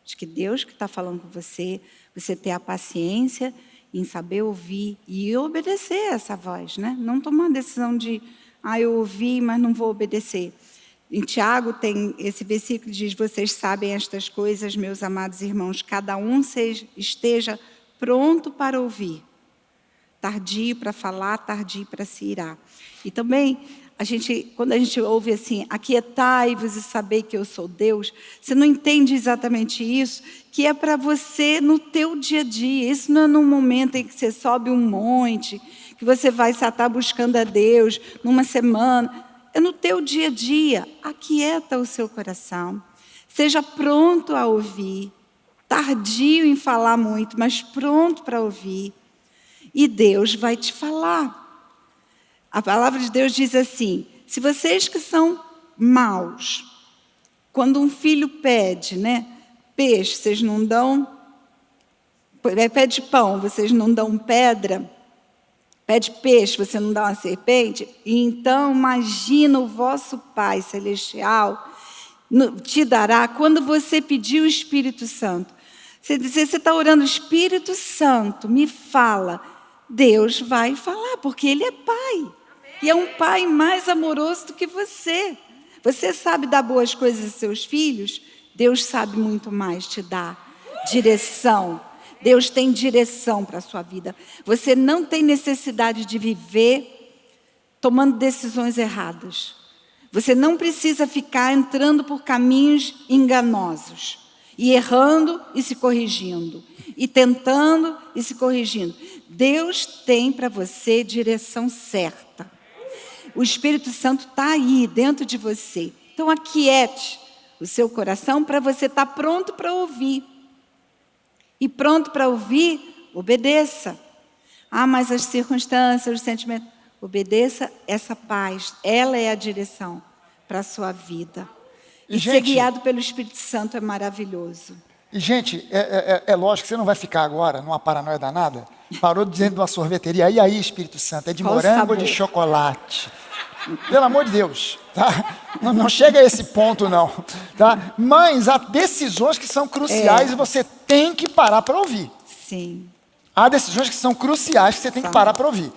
de que Deus que está falando com você ter a paciência em saber ouvir e obedecer essa voz, né? Não tomar a decisão de, eu ouvi, mas não vou obedecer. Em Tiago tem esse versículo que diz, vocês sabem estas coisas, meus amados irmãos, cada um esteja pronto para ouvir, tardio para falar, tardio para se irar. E também, quando a gente ouve assim, aquietai-vos e saber que eu sou Deus, você não entende exatamente isso, que é para você no teu dia a dia. Isso não é num momento em que você sobe um monte, que você vai estar buscando a Deus numa semana. É no teu dia a dia. Aquieta o seu coração. Seja pronto a ouvir. Tardio em falar muito, mas pronto para ouvir. E Deus vai te falar. A palavra de Deus diz assim, se vocês que são maus, quando um filho pede, peixe, vocês não dão, pede pão, vocês não dão pedra, pede peixe, você não dá uma serpente, então imagina o vosso Pai Celestial te dará quando você pedir o Espírito Santo. Você está orando, Espírito Santo, me fala, Deus vai falar, porque Ele é Pai. E é um pai mais amoroso do que você. Você sabe dar boas coisas aos seus filhos? Deus sabe muito mais te dar direção. Deus tem direção para a sua vida. Você não tem necessidade de viver tomando decisões erradas. Você não precisa ficar entrando por caminhos enganosos. E errando e se corrigindo. E tentando e se corrigindo. Deus tem para você direção certa. O Espírito Santo está aí, dentro de você. Então, aquiete o seu coração para você estar pronto para ouvir. E pronto para ouvir, obedeça. Mas as circunstâncias, os sentimentos... Obedeça essa paz. Ela é a direção para a sua vida. E ser guiado pelo Espírito Santo é maravilhoso. E, gente, é lógico que você não vai ficar agora numa paranoia danada. Parou dizendo de uma sorveteria. E aí, Espírito Santo, é de morango ou de chocolate? Pelo amor de Deus, tá? Não chega a esse ponto, não. Tá? Mas há decisões que são cruciais e você tem que parar para ouvir. Sim. Há decisões que são cruciais que você tem que parar para ouvir.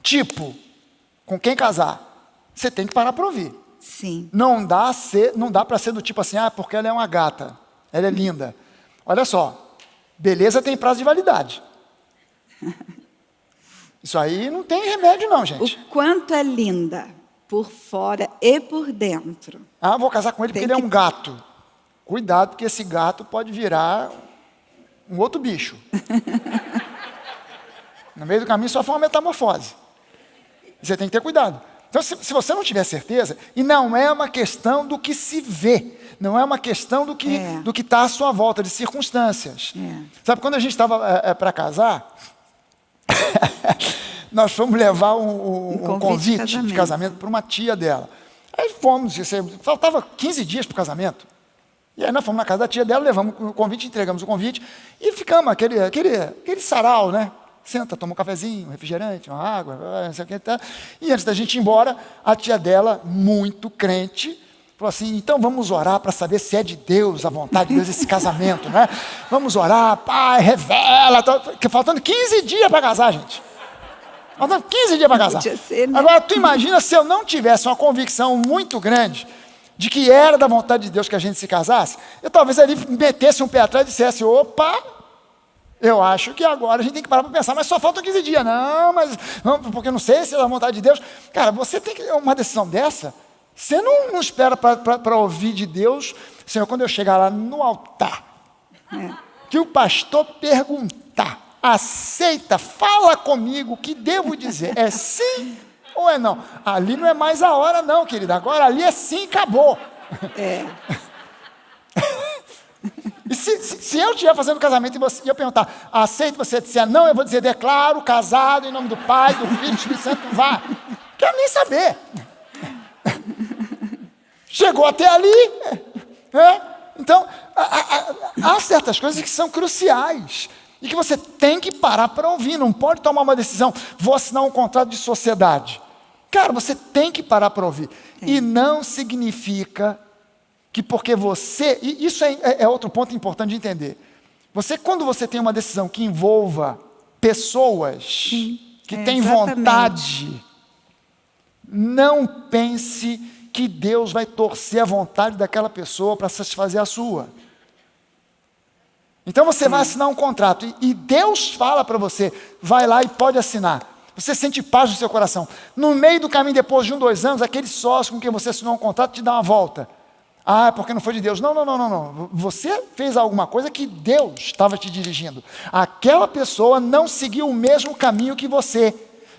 Tipo, com quem casar? Você tem que parar para ouvir. Sim. Não dá para ser do tipo assim, porque ela é uma gata, ela é linda. Olha só, beleza tem prazo de validade. Isso aí não tem remédio não, gente. O quanto é linda, por fora e por dentro. Vou casar com ele porque ele é um gato. Cuidado, porque esse gato pode virar um outro bicho. No meio do caminho só foi uma metamorfose. Você tem que ter cuidado. Então, se você não tiver certeza, e não é uma questão do que se vê, não é uma questão do que está à sua volta, de circunstâncias. Sabe, quando a gente estava para casar, Nós fomos levar um convite de de casamento para uma tia dela. Aí fomos, faltava 15 dias para o casamento. E aí nós fomos na casa da tia dela, levamos o convite, entregamos o convite e ficamos aquele sarau, né? Senta, toma um cafezinho, um refrigerante, uma água, não sei o que. Tá. E antes da gente ir embora, a tia dela, muito crente, falou assim, então vamos orar para saber se é de Deus, a vontade de Deus, esse casamento, né? Vamos orar, Pai, revela. Faltando 15 dias para casar, gente. Faltando 15 dias para casar. Ser, né? Agora, tu imagina se eu não tivesse uma convicção muito grande de que era da vontade de Deus que a gente se casasse, eu talvez ali metesse um pé atrás e dissesse, opa, eu acho que agora a gente tem que parar para pensar, mas só faltam 15 dias. Não, porque eu não sei se é da vontade de Deus. Cara, você tem que uma decisão dessa, você não espera para ouvir de Deus, Senhor, quando eu chegar lá no altar, que o pastor perguntar, aceita, fala comigo, o que devo dizer? É sim ou é não? Ali não é mais a hora não, querida. Agora ali é sim, acabou. E se eu estiver fazendo casamento e eu perguntar, aceita, você disser não, eu vou dizer, declaro, casado, em nome do Pai, do Filho, do Espírito Santo, vá. Quero nem saber. Chegou até ali. Então, há certas coisas que são cruciais e que você tem que parar para ouvir, não pode tomar uma decisão, vou assinar um contrato de sociedade. Cara, você tem que parar para ouvir. E não significa que porque você... E isso é outro ponto importante de entender. Quando você tem uma decisão que envolva pessoas que têm vontade, não pense que Deus vai torcer a vontade daquela pessoa para satisfazer a sua. Então você vai assinar um contrato e Deus fala para você, vai lá e pode assinar. Você sente paz no seu coração. No meio do caminho, depois de 1, 2 anos, aquele sócio com quem você assinou um contrato te dá uma volta. Ah, porque não foi de Deus. Não. Você fez alguma coisa que Deus estava te dirigindo. Aquela pessoa não seguiu o mesmo caminho que você,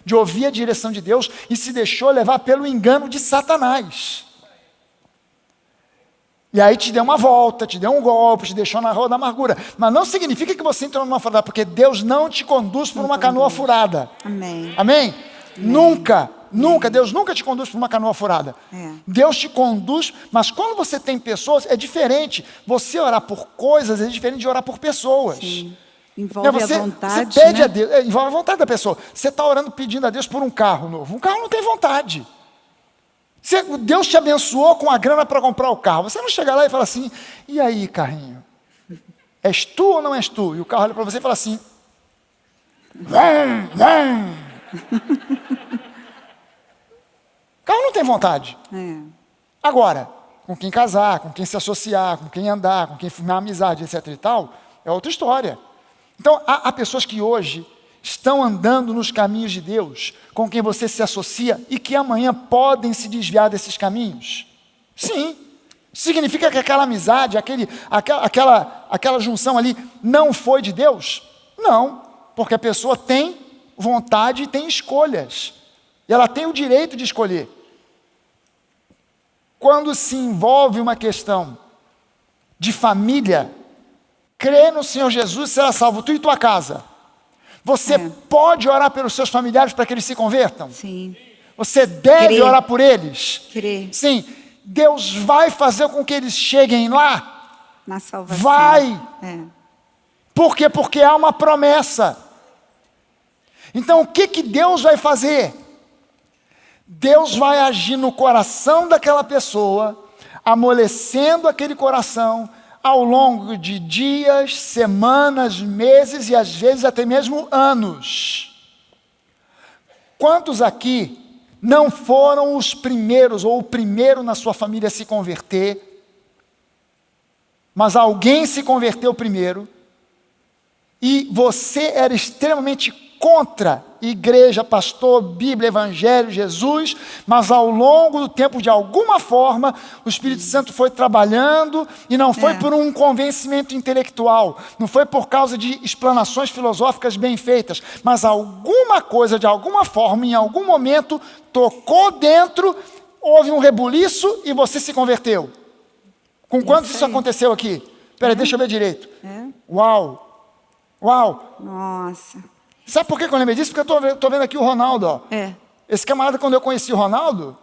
de ouvir a direção de Deus e se deixou levar pelo engano de Satanás. E aí te deu uma volta, te deu um golpe, te deixou na rua da amargura. Mas não significa que você entrou numa furada, porque Deus não te conduz por uma canoa furada. Amém. Amém? Nunca, Deus nunca te conduz por uma canoa furada. Deus te conduz, mas quando você tem pessoas, é diferente. Você orar por coisas é diferente de orar por pessoas. Sim. Envolve a vontade, você pede, né? a Deus, envolve a vontade da pessoa. Você está orando, pedindo a Deus por um carro novo. Um carro não tem vontade. Deus te abençoou com a grana para comprar o carro. Você não chega lá e fala assim, e aí, carrinho? És tu ou não és tu? E o carro olha para você e fala assim, o carro não tem vontade. Agora, com quem casar, com quem se associar, com quem andar, com quem formar amizade, etc. e tal, é outra história. Então, há pessoas que hoje estão andando nos caminhos de Deus, com quem você se associa e que amanhã podem se desviar desses caminhos. Sim. Significa que aquela amizade, aquela junção ali não foi de Deus? Não, porque a pessoa tem vontade e tem escolhas. E ela tem o direito de escolher. Quando se envolve uma questão de família, crê no Senhor Jesus e será salvo, tu e tua casa. Você pode orar pelos seus familiares para que eles se convertam? Sim. Você deve orar por eles? Crer. Sim. Deus vai fazer com que eles cheguem lá? Na salvação. Vai. Por quê? Porque há uma promessa. Então, o que Deus vai fazer? Deus vai agir no coração daquela pessoa, amolecendo aquele coração, ao longo de dias, semanas, meses e às vezes até mesmo anos. Quantos aqui não foram os primeiros ou o primeiro na sua família a se converter, mas alguém se converteu primeiro e você era extremamente contra igreja, pastor, Bíblia, Evangelho, Jesus, mas ao longo do tempo, de alguma forma, o Espírito Santo foi trabalhando e não foi por um convencimento intelectual, não foi por causa de explanações filosóficas bem feitas, mas alguma coisa, de alguma forma, em algum momento, tocou dentro, houve um rebuliço e você se converteu. Com quantos isso aconteceu aqui? Espera aí, deixa eu ver direito. Uau! Nossa. Sabe por que eu lembrei disso? Porque eu estou vendo aqui o Ronaldo. Ó. Esse camarada, quando eu conheci o Ronaldo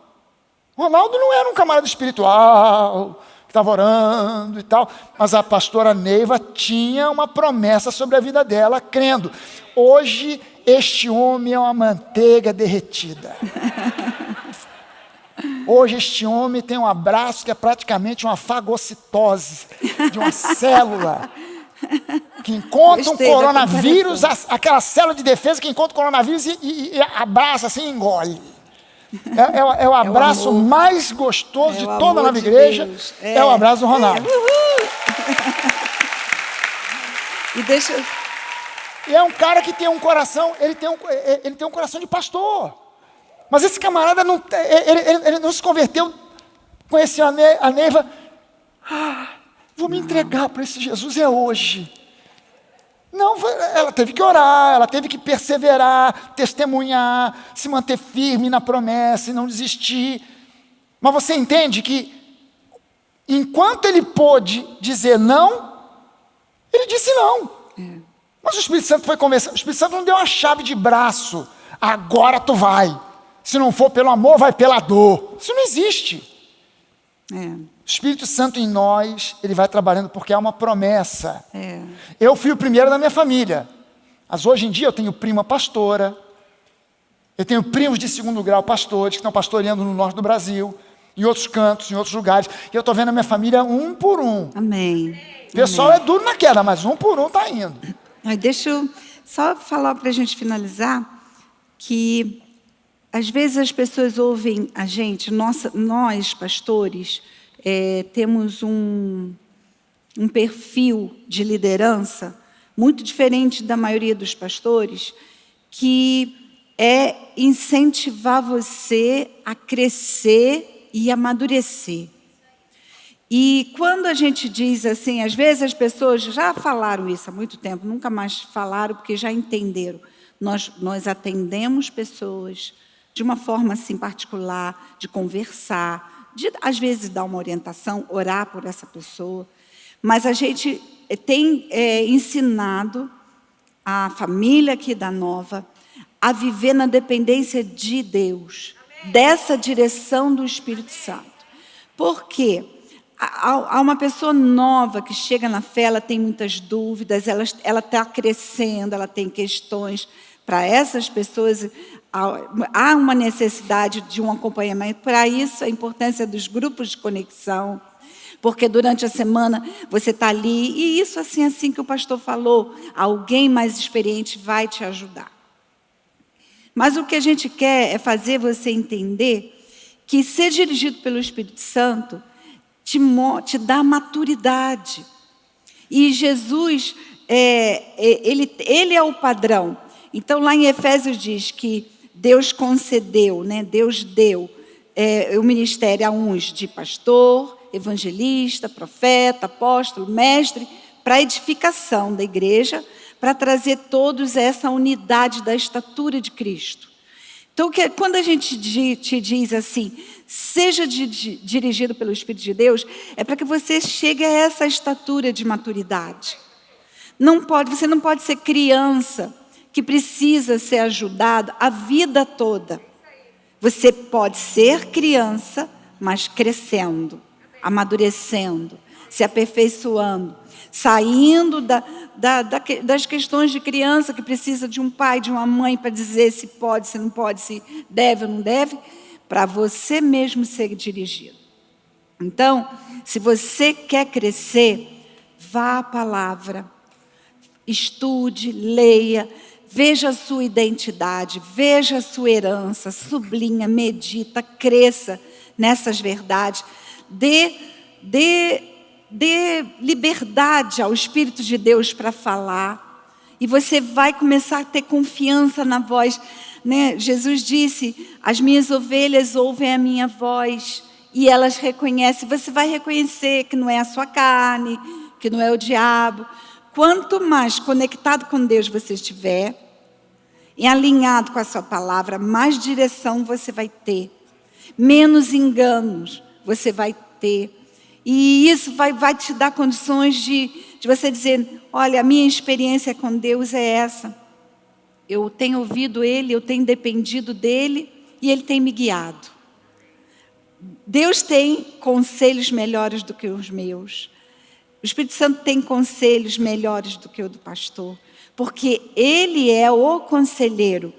não era um camarada espiritual, que estava orando e tal, mas a pastora Neiva tinha uma promessa sobre a vida dela, crendo. Hoje, este homem é uma manteiga derretida. Hoje, este homem tem um abraço que é praticamente uma fagocitose de uma célula que encontra um coronavírus, aquela célula de defesa que encontra o coronavírus e abraça assim e engole. É o abraço mais gostoso de toda a nova igreja. É o abraço do Ronaldo. E é um cara que tem um coração, ele tem um coração de pastor. Mas esse camarada ele não se converteu, conheceu a Neiva. Vou me entregar para esse Jesus, é hoje. Não, ela teve que orar, ela teve que perseverar, testemunhar, se manter firme na promessa e não desistir. Mas você entende que, enquanto ele pôde dizer não, ele disse não. Mas o Espírito Santo foi conversar. O Espírito Santo não deu uma chave de braço. Agora tu vai. Se não for pelo amor, vai pela dor. Isso não existe. O Espírito Santo em nós, ele vai trabalhando porque há uma promessa. Eu fui o primeiro da minha família. Mas hoje em dia eu tenho prima pastora. Eu tenho primos de segundo grau pastores que estão pastoreando no norte do Brasil, em outros cantos, em outros lugares. E eu estou vendo a minha família um por um. Amém. O pessoal é duro na queda, mas um por um está indo. Deixa eu só falar para a gente finalizar que às vezes as pessoas ouvem a gente, nós pastores, temos um perfil de liderança muito diferente da maioria dos pastores, que é incentivar você a crescer e amadurecer. E quando a gente diz assim, às vezes as pessoas já falaram isso há muito tempo, nunca mais falaram porque já entenderam. Nós atendemos pessoas de uma forma assim particular, de conversar, de às vezes dar uma orientação, orar por essa pessoa. Mas a gente tem ensinado a família aqui da Nova a viver na dependência de Deus, dessa direção do Espírito Santo. Por quê? Há uma pessoa nova que chega na fé, ela tem muitas dúvidas, ela está crescendo, ela tem questões. Para essas pessoas, há uma necessidade de um acompanhamento. Para isso, a importância dos grupos de conexão, porque durante a semana você está ali, e isso assim que o pastor falou, alguém mais experiente vai te ajudar. Mas o que a gente quer é fazer você entender que ser dirigido pelo Espírito Santo te dá maturidade. E Jesus, ele é o padrão. Então, lá em Efésios diz que Deus concedeu, né? Deus deu o ministério a uns de pastor, evangelista, profeta, apóstolo, mestre, para a edificação da igreja, para trazer todos essa unidade da estatura de Cristo. Então, quando a gente te diz assim, seja dirigido pelo Espírito de Deus, é para que você chegue a essa estatura de maturidade. Você não pode ser criança que precisa ser ajudado a vida toda. Você pode ser criança, mas crescendo, amadurecendo, se aperfeiçoando, saindo das questões de criança que precisa de um pai, de uma mãe para dizer se pode, se não pode, se deve ou não deve, para você mesmo ser dirigido. Então, se você quer crescer, vá à palavra, estude, leia, veja a sua identidade, veja a sua herança, sublinha, medita, cresça nessas verdades, dê liberdade ao Espírito de Deus para falar, e você vai começar a ter confiança na voz, né? Jesus disse, as minhas ovelhas ouvem a minha voz, e elas reconhecem, você vai reconhecer que não é a sua carne, que não é o diabo. Quanto mais conectado com Deus você estiver, e alinhado com a sua palavra, mais direção você vai ter, menos enganos você vai ter, e isso vai te dar condições de você dizer, olha, a minha experiência com Deus é essa. eu tenho ouvido Ele, eu tenho dependido dEle e Ele tem me guiado. Deus tem conselhos melhores do que os meus. O Espírito Santo tem conselhos melhores do que o do pastor, porque Ele é o conselheiro.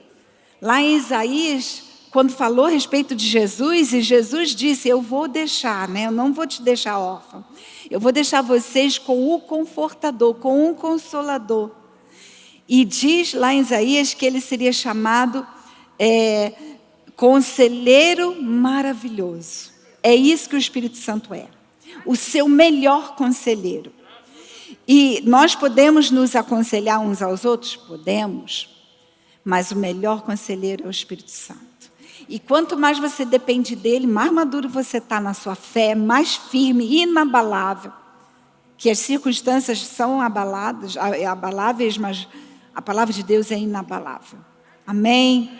Lá em Isaías, quando falou a respeito de Jesus, e Jesus disse, eu vou deixar, né? Eu não vou te deixar órfão. Eu vou deixar vocês com o confortador, com um consolador. E diz lá em Isaías que ele seria chamado conselheiro maravilhoso. É isso que o Espírito Santo é. O seu melhor conselheiro. E nós podemos nos aconselhar uns aos outros? Podemos. Mas o melhor conselheiro é o Espírito Santo. E quanto mais você depende dele, mais maduro você está na sua fé, mais firme, inabalável. Que as circunstâncias são abaláveis, mas a palavra de Deus é inabalável. Amém?